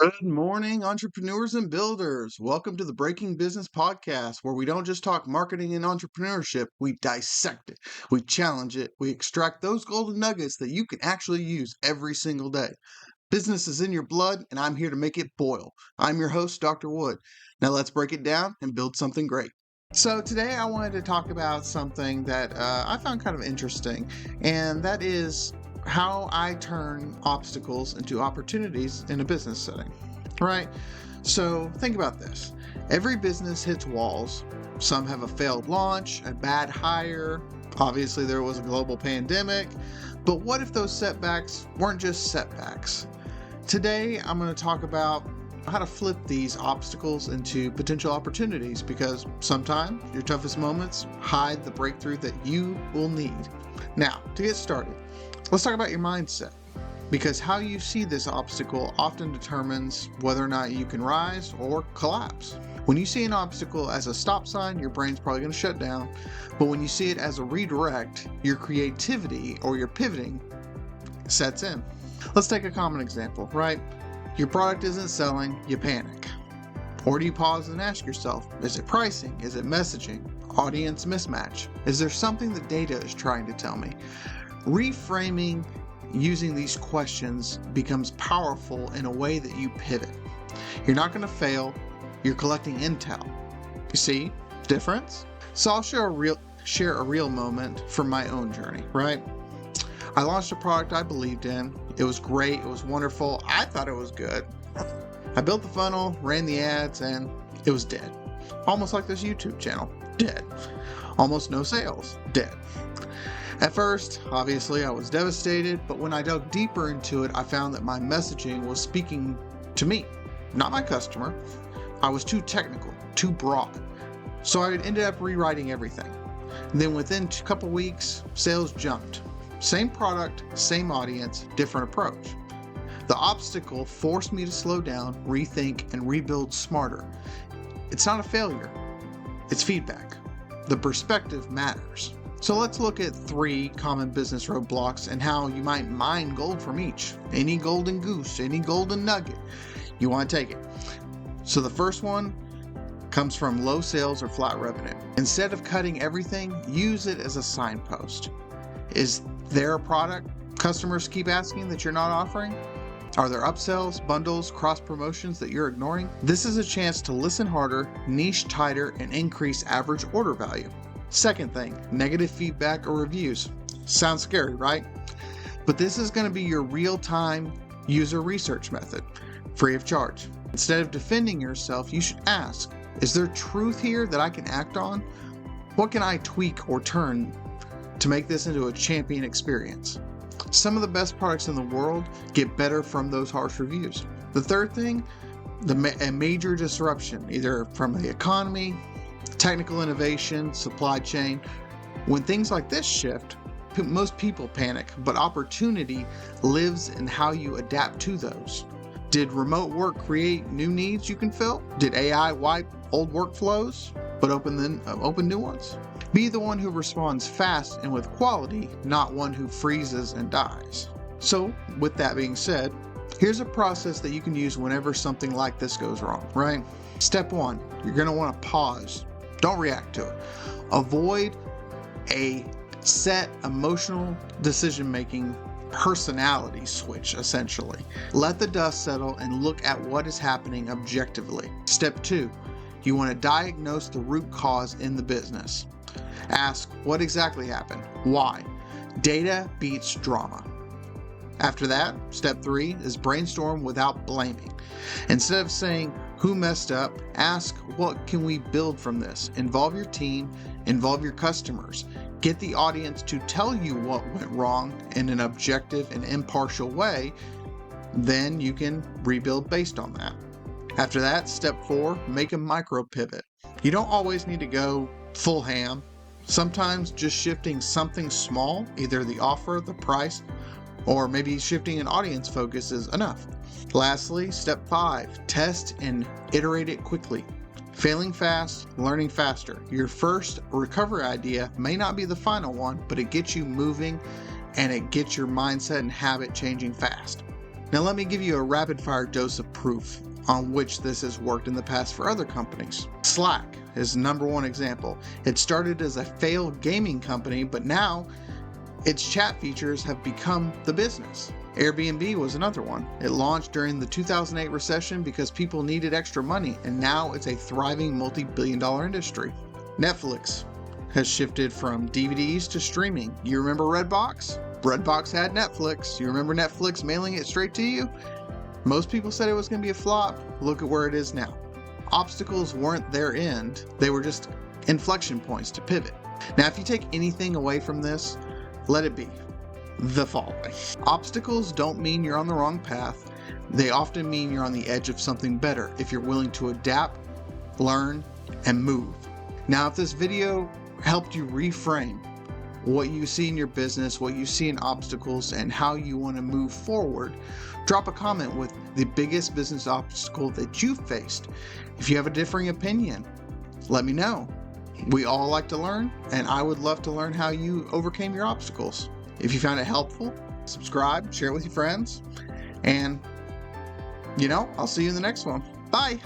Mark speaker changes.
Speaker 1: Good morning, entrepreneurs and builders. Welcome to the Breaking Business Podcast, where we don't just talk marketing and entrepreneurship, we dissect it, we challenge it, we extract those golden nuggets that you can actually use every single day. Business is in your blood, and I'm here to make it boil. I'm your host, Dr. Wood. Now let's break it down and build something great. So today I wanted to talk about something that I found kind of interesting, and that is how I turn obstacles into opportunities in a business setting, right? So think about this. Every business hits walls. Some have a failed launch, a bad hire. Obviously, there was a global pandemic. But what if those setbacks weren't just setbacks? Today, I'm going to talk about how to flip these obstacles into potential opportunities, because sometimes your toughest moments hide the breakthrough that you will need. Now, to get started, let's talk about your mindset, because how you see this obstacle often determines whether or not you can rise or collapse. When you see an obstacle as a stop sign, your brain's probably going to shut down. But when you see it as a redirect, your creativity or your pivoting sets in. Let's take a common example, right? Your product isn't selling, you panic. Or do you pause and ask yourself, is it pricing? Is it messaging? Audience mismatch? Is there something the data is trying to tell me? Reframing using these questions becomes powerful in a way that you pivot. You're not going to fail. You're collecting intel. You see difference? So I'll share a real moment from my own journey, right? I launched a product I believed in. It was great. It was wonderful. I thought it was good. I built the funnel, ran the ads, and it was dead. Almost like this YouTube channel. Dead. Almost no sales. Dead. At first, obviously, I was devastated, but when I dug deeper into it, I found that my messaging was speaking to me, not my customer. I was too technical, too broad. So I ended up rewriting everything. And then within a couple weeks, sales jumped. Same product, same audience, different approach. The obstacle forced me to slow down, rethink, and rebuild smarter. It's not a failure. It's feedback. The perspective matters. So let's look at 3 common business roadblocks and how you might mine gold from each. Any golden goose, any golden nugget, you want to take it. So the first one comes from low sales or flat revenue. Instead of cutting everything, use it as a signpost. Is there a product customers keep asking that you're not offering? Are there upsells, bundles, cross promotions that you're ignoring? This is a chance to listen harder, niche tighter, and increase average order value. Second thing, negative feedback or reviews. Sounds scary, right? But this is going to be your real-time user research method, free of charge. Instead of defending yourself, you should ask, is there truth here that I can act on? What can I tweak or turn to make this into a champion experience? Some of the best products in the world get better from those harsh reviews. The third thing, a major disruption, either from the economy, technical innovation, supply chain. When things like this shift, most people panic, but opportunity lives in how you adapt to those. Did remote work create new needs you can fill? Did AI wipe old workflows, but open new ones? Be the one who responds fast and with quality, not one who freezes and dies. So, with that being said, here's a process that you can use whenever something like this goes wrong, right? Step 1, you're going to want to pause. Don't react to it. Avoid a set emotional decision-making personality switch, essentially. Let the dust settle and look at what is happening objectively. Step 2, you want to diagnose the root cause in the business. Ask, what exactly happened? Why? Data beats drama. After that, step 3 is brainstorm without blaming. Instead of saying, who messed up, ask, what can we build from this? Involve your team, involve your customers. Get the audience to tell you what went wrong in an objective and impartial way. Then you can rebuild based on that. After that, step 4, make a micro pivot. You don't always need to go full ham. Sometimes just shifting something small, either the offer, the price, or maybe shifting an audience focus is enough. Lastly, step 5, test and iterate it quickly. Failing fast, learning faster. Your first recovery idea may not be the final one, but it gets you moving and it gets your mindset and habit changing fast. Now let me give you a rapid-fire dose of proof on which this has worked in the past for other companies. Slack is the number one example. It started as a failed gaming company, but now its chat features have become the business. Airbnb was another one. It launched during the 2008 recession because people needed extra money, and now it's a thriving multi-billion-dollar industry. Netflix has shifted from DVDs to streaming. You remember Redbox? Redbox had Netflix. You remember Netflix mailing it straight to you? Most people said it was going to be a flop. Look at where it is now. Obstacles weren't their end. They were just inflection points to pivot. Now, if you take anything away from this, let it be the following. Obstacles don't mean you're on the wrong path. They often mean you're on the edge of something better if you're willing to adapt, learn, and move. Now, if this video helped you reframe what you see in your business, what you see in obstacles, and how you want to move forward, drop a comment with the biggest business obstacle that you've faced. If you have a differing opinion, let me know. We all like to learn, and I would love to learn how you overcame your obstacles. If you found it helpful, subscribe, share it with your friends, and I'll see you in the next one. Bye.